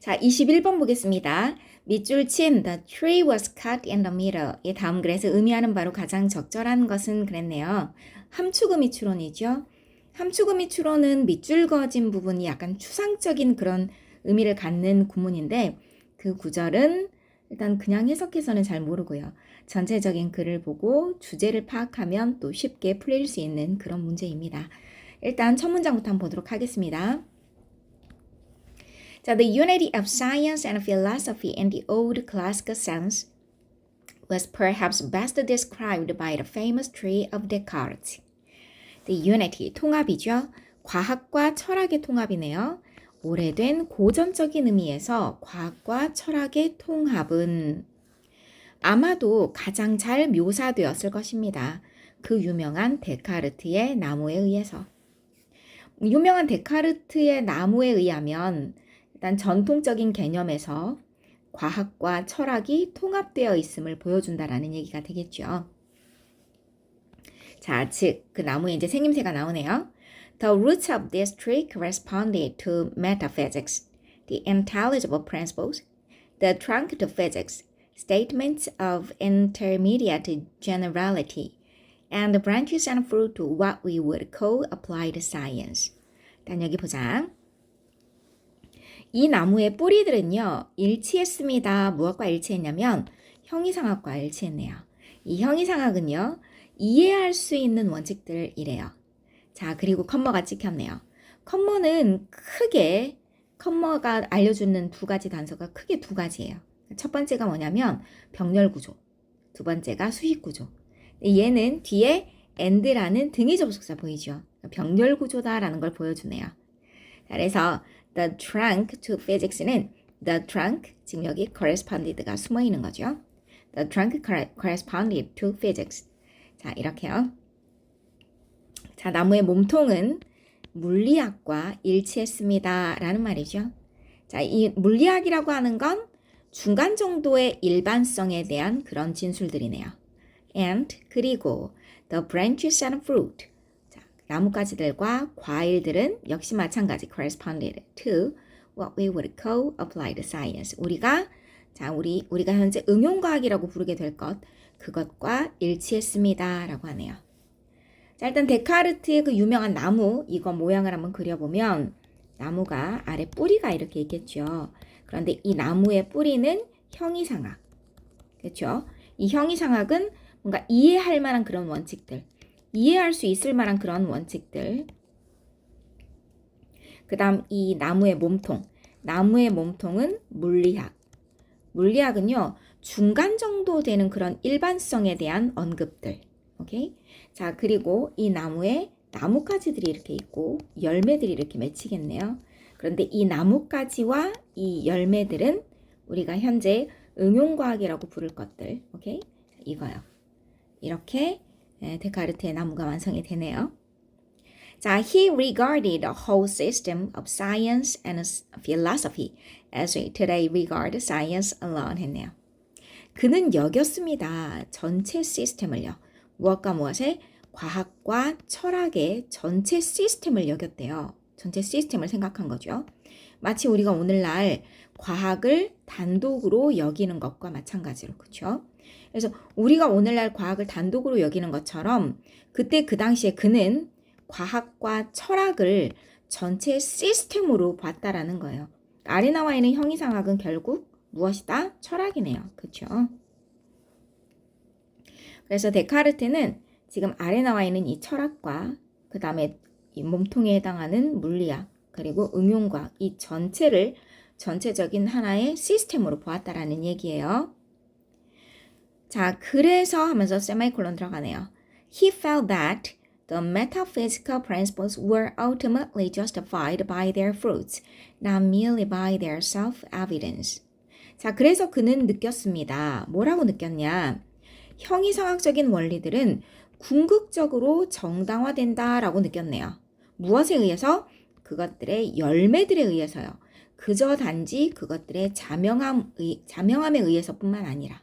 자, 21번 보겠습니다. 밑줄 친 The tree was cut in the middle. 이 다음 글에서 의미하는 바로 가장 적절한 것은 그랬네요. 함축음이 추론이죠. 함축음이 추론은 밑줄 그어진 부분이 약간 추상적인 그런 의미를 갖는 구문인데 그 구절은 일단 그냥 해석해서는 잘 모르고요. 전체적인 글을 보고 주제를 파악하면 또 쉽게 풀릴 수 있는 그런 문제입니다. 일단 첫 문장부터 한번 보도록 하겠습니다. 자, the unity of science and philosophy in the old classical sense was perhaps best described by the famous tree of Descartes. The unity, 통합이죠. 과학과 철학의 통합이네요. 오래된 고전적인 의미에서 과학과 철학의 통합은 아마도 가장 잘 묘사되었을 것입니다. 그 유명한 데카르트의 나무에 의해서. 유명한 데카르트의 나무에 의하면 일단 전통적인 개념에서 과학과 철학이 통합되어 있음을 보여준다라는 얘기가 되겠죠. 자, 즉 그 나무에 이제 생김새가 나오네요. The roots of this tree corresponded to metaphysics, the intelligible principles, the trunk to physics, statements of intermediate generality, and the branches and fruit to what we would call applied science. 일단 여기 보자. 이 나무의 뿌리들은요, 일치했습니다. 무엇과 일치했냐면 형이상학과 일치했네요. 이 형이상학은요, 이해할 수 있는 원칙들이래요. 자, 그리고 컴머가 찍혔네요. 컴머는 크게, 컴머가 알려주는 두 가지 단서가 크게 두 가지예요. 첫 번째가 뭐냐면 병렬구조, 두 번째가 수식구조. 얘는 뒤에 and라는 등위 접속사 보이죠? 병렬구조다라는 걸 보여주네요. 그래서 the trunk to physics는 the trunk, 지금 여기 corresponded가 숨어 있는 거죠. The trunk corresponded to physics. 자, 이렇게요. 자, 나무의 몸통은 물리학과 일치했습니다. 라는 말이죠. 자, 이 물리학이라고 하는 건 중간 정도의 일반성에 대한 그런 진술들이네요. And, 그리고 the branches and fruit. 자, 나뭇가지들과 과일들은 역시 마찬가지 corresponded to what we would call applied science. 우리가 현재 응용과학이라고 부르게 될 것, 그것과 일치했습니다. 라고 하네요. 자, 일단 데카르트의 그 유명한 나무, 이거 모양을 한번 그려보면 나무가 아래 뿌리가 이렇게 있겠죠. 그런데 이 나무의 뿌리는 형이상학. 그렇죠? 이 형이상학은 뭔가 이해할 만한 그런 원칙들, 이해할 수 있을 만한 그런 원칙들. 그 다음 이 나무의 몸통. 나무의 몸통은 물리학. 물리학은요, 중간 정도 되는 그런 일반성에 대한 언급들. 오케이? 자, 그리고 이 나무에 나뭇가지들이 이렇게 있고 열매들이 이렇게 맺히겠네요. 그런데 이 나뭇가지와 이 열매들은 우리가 현재 응용과학이라고 부를 것들. 오케이? 이거요. 이렇게 데카르트의 나무가 완성이 되네요. 자, he regarded the whole system of science and philosophy as we today regard science alone 했네요. 그는 여겼습니다. 전체 시스템을요. 무엇과 무엇에? 과학과 철학의 전체 시스템을 여겼대요. 전체 시스템을 생각한 거죠. 마치 우리가 오늘날 과학을 단독으로 여기는 것과 마찬가지로, 그렇죠? 그래서 우리가 오늘날 과학을 단독으로 여기는 것처럼 그때 그 당시에 그는 과학과 철학을 전체 시스템으로 봤다라는 거예요. 아래 나와 있는 형이상학은 결국 무엇이다? 철학이네요. 그렇죠? 그래서 데카르트는 지금 아래 나와 있는 이 철학과 그 다음에 이 몸통에 해당하는 물리학 그리고 응용과학 이 전체를 전체적인 하나의 시스템으로 보았다라는 얘기예요. 자, 그래서 하면서 세마이콜론 들어가네요. He felt that the metaphysical principles were ultimately justified by their fruits, not merely by their self-evidence. 자, 그래서 그는 느꼈습니다. 뭐라고 느꼈냐? 형이상학적인 원리들은 궁극적으로 정당화된다라고 느꼈네요. 무엇에 의해서? 그것들의 열매들에 의해서요. 그저 단지 그것들의 자명함에 의해서뿐만 아니라.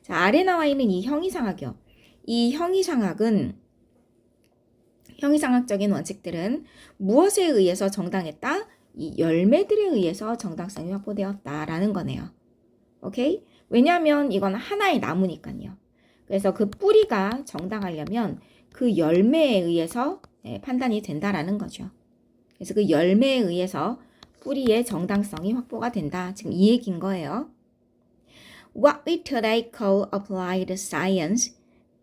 자, 아래 나와 있는 이 형이상학이요. 이 형이상학적인 원칙들은 무엇에 의해서 정당했다? 이 열매들에 의해서 정당성이 확보되었다라는 거네요. 오케이? 왜냐하면 이건 하나의 나무니까요. 그래서 그 뿌리가 정당하려면 그 열매에 의해서 판단이 된다라는 거죠. 그래서 그 열매에 의해서 뿌리의 정당성이 확보가 된다. 지금 이 얘기인 거예요. What we today call applied science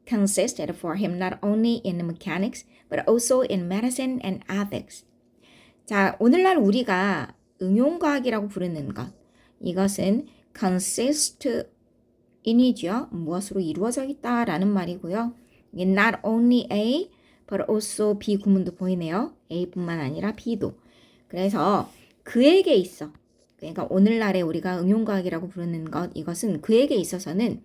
consisted for him not only in mechanics but also in medicine and ethics. 자, 오늘날 우리가 응용과학이라고 부르는 것. 이것은 consist in이죠. 무엇으로 이루어져 있다라는 말이고요. Not only A but also B 구문도 보이네요. A뿐만 아니라 B도. 그래서 그에게 있어. 그러니까 오늘날에 우리가 응용과학이라고 부르는 것, 이것은 그에게 있어서는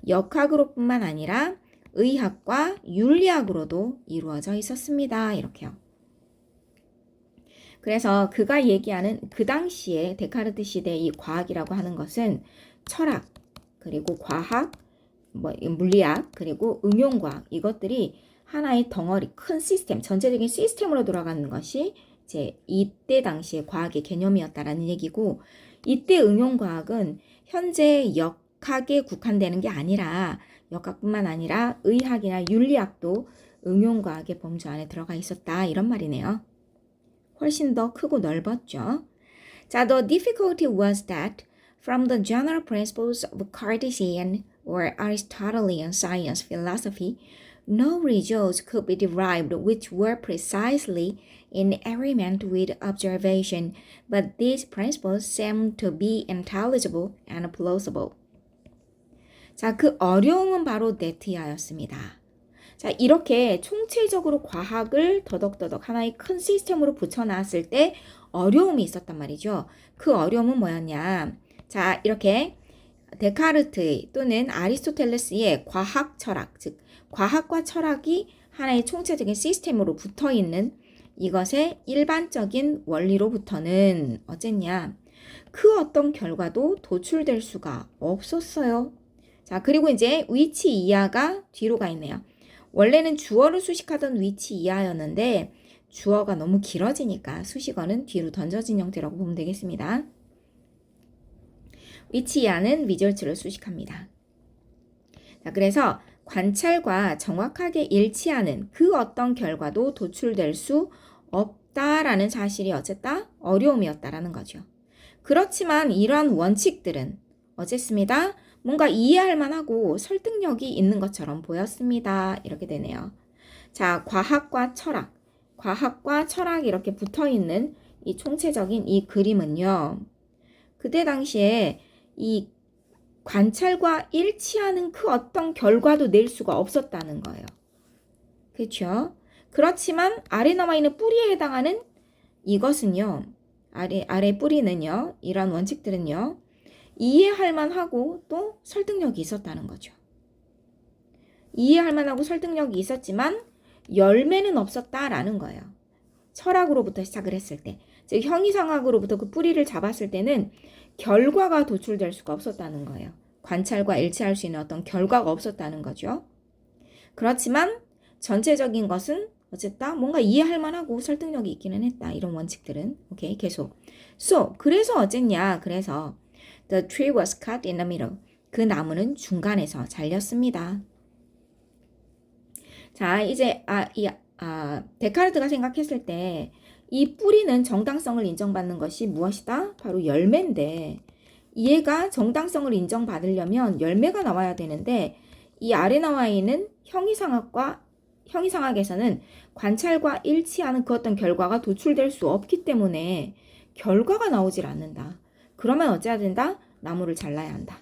역학으로뿐만 아니라 의학과 윤리학으로도 이루어져 있었습니다. 이렇게요. 그래서 그가 얘기하는 그 당시에 데카르트 시대의 이 과학이라고 하는 것은 철학, 그리고 과학, 물리학, 그리고 응용과학, 이것들이 하나의 덩어리, 큰 시스템, 전체적인 시스템으로 돌아가는 것이 이제 이때 당시의 과학의 개념이었다라는 얘기고, 이때 응용과학은 현재 역학에 국한되는 게 아니라 역학뿐만 아니라 의학이나 윤리학도 응용과학의 범주 안에 들어가 있었다, 이런 말이네요. 훨씬 더 크고 넓었죠. 자, the difficulty was that from the general principles of Cartesian or Aristotelian science philosophy, no results could be derived which were precisely in agreement with observation, but these principles seemed to be intelligible and plausible. 자, 그 어려움은 바로 네티아였습니다. 자, 이렇게 총체적으로 과학을 더덕더덕 하나의 큰 시스템으로 붙여놨을 때 어려움이 있었단 말이죠. 그 어려움은 뭐였냐? 자, 이렇게 데카르트의 또는 아리스토텔레스의 과학 철학, 즉 과학과 철학이 하나의 총체적인 시스템으로 붙어있는 이것의 일반적인 원리로부터는 어쨌냐? 그 어떤 결과도 도출될 수가 없었어요. 자, 그리고 이제 위치 이하가 뒤로 가 있네요. 원래는 주어를 수식하던 위치 이하였는데 주어가 너무 길어지니까 수식어는 뒤로 던져진 형태라고 보면 되겠습니다. 위치 이하는 results를 수식합니다. 자, 그래서 관찰과 정확하게 일치하는 그 어떤 결과도 도출될 수 없다라는 사실이 어쨌다? 어려움이었다라는 거죠. 그렇지만 이러한 원칙들은 어쨌습니다. 뭔가 이해할 만하고 설득력이 있는 것처럼 보였습니다. 이렇게 되네요. 자, 과학과 철학 이렇게 붙어있는 이 총체적인 이 그림은요. 그때 당시에 이 관찰과 일치하는 그 어떤 결과도 낼 수가 없었다는 거예요. 그렇죠? 그렇지만 아래 나와 있는 뿌리에 해당하는 이것은요. 아래 뿌리는요. 이런 원칙들은요. 이해할 만하고 또 설득력이 있었다는 거죠. 이해할 만하고 설득력이 있었지만 열매는 없었다라는 거예요. 철학으로부터 시작을 했을 때, 즉 형이상학으로부터 그 뿌리를 잡았을 때는 결과가 도출될 수가 없었다는 거예요. 관찰과 일치할 수 있는 어떤 결과가 없었다는 거죠. 그렇지만 전체적인 것은 어쨌든 뭔가 이해할 만하고 설득력이 있기는 했다. 이런 원칙들은. 오케이, 계속. 그래서 어쨌냐? 그래서 The tree was cut in the middle. 그 나무는 중간에서 잘렸습니다. 자, 이제 데카르트가 생각했을 때 이 뿌리는 정당성을 인정받는 것이 무엇이다? 바로 열매인데 얘가 정당성을 인정받으려면 열매가 나와야 되는데 이 아래 나와 있는 형이상학에서는 관찰과 일치하는 그 어떤 결과가 도출될 수 없기 때문에 결과가 나오질 않는다. 그러면 어찌해야 된다? 나무를 잘라야 한다.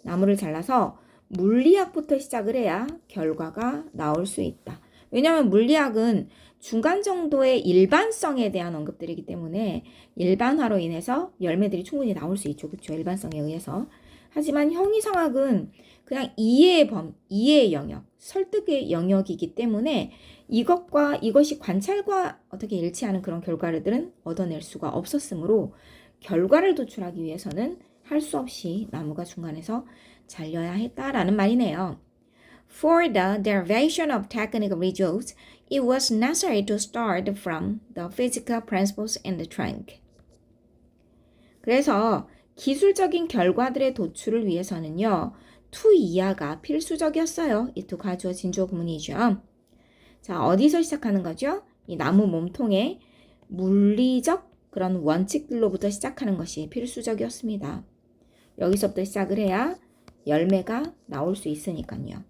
나무를 잘라서 물리학부터 시작을 해야 결과가 나올 수 있다. 왜냐하면 물리학은 중간 정도의 일반성에 대한 언급들이기 때문에 일반화로 인해서 열매들이 충분히 나올 수 있죠. 그렇죠? 일반성에 의해서. 하지만 형이상학은 그냥 이해의 영역, 설득의 영역이기 때문에 이것이 관찰과 어떻게 일치하는 그런 결과들은 얻어낼 수가 없었으므로 결과를 도출하기 위해서는 할 수 없이 나무가 중간에서 잘려야 했다라는 말이네요. For the derivation of technical results, it was necessary to start from the physical principles in the trunk. 그래서 기술적인 결과들의 도출을 위해서는요. to 이하가 필수적이었어요. 이 to 가주어 진주어 구문이죠. 자, 어디서 시작하는 거죠? 이 나무 몸통의 물리적 그런 원칙들로부터 시작하는 것이 필수적이었습니다. 여기서부터 시작을 해야 열매가 나올 수 있으니까요.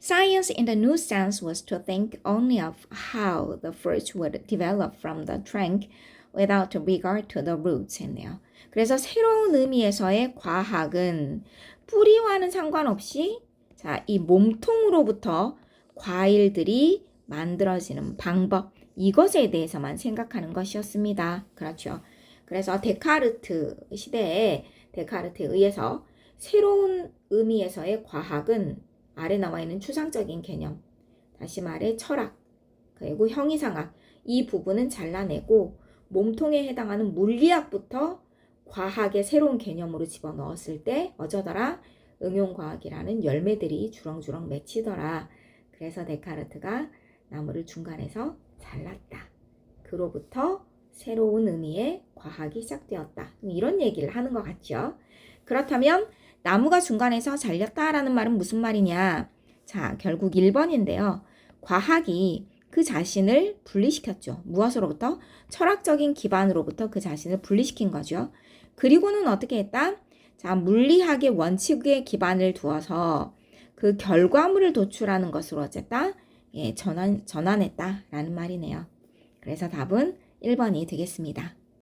Science in the new sense was to think only of how the fruits would develop from the trunk without regard to the roots 했네요. 그래서 새로운 의미에서의 과학은 뿌리와는 상관없이 자, 이 몸통으로부터 과일들이 만들어지는 방법 이것에 대해서만 생각하는 것이었습니다. 그렇죠. 그래서 데카르트 시대에 데카르트에 의해서 새로운 의미에서의 과학은 아래 나와 있는 추상적인 개념, 다시 말해 철학, 그리고 형이상학 이 부분은 잘라내고 몸통에 해당하는 물리학부터 과학의 새로운 개념으로 집어넣었을 때 어쩌더라? 응용과학이라는 열매들이 주렁주렁 맺히더라. 그래서 데카르트가 나무를 중간에서 잘랐다. 그로부터 새로운 의미의 과학이 시작되었다. 이런 얘기를 하는 것 같죠. 그렇다면 나무가 중간에서 잘렸다라는 말은 무슨 말이냐? 자, 결국 1번인데요. 과학이 그 자신을 분리시켰죠. 무엇으로부터? 철학적인 기반으로부터 그 자신을 분리시킨 거죠. 그리고는 어떻게 했다? 자, 물리학의 원칙에 기반을 두어서 그 결과물을 도출하는 것으로 어쨌다? 예, 전환했다라는 말이네요. 그래서 답은 1번이 되겠습니다.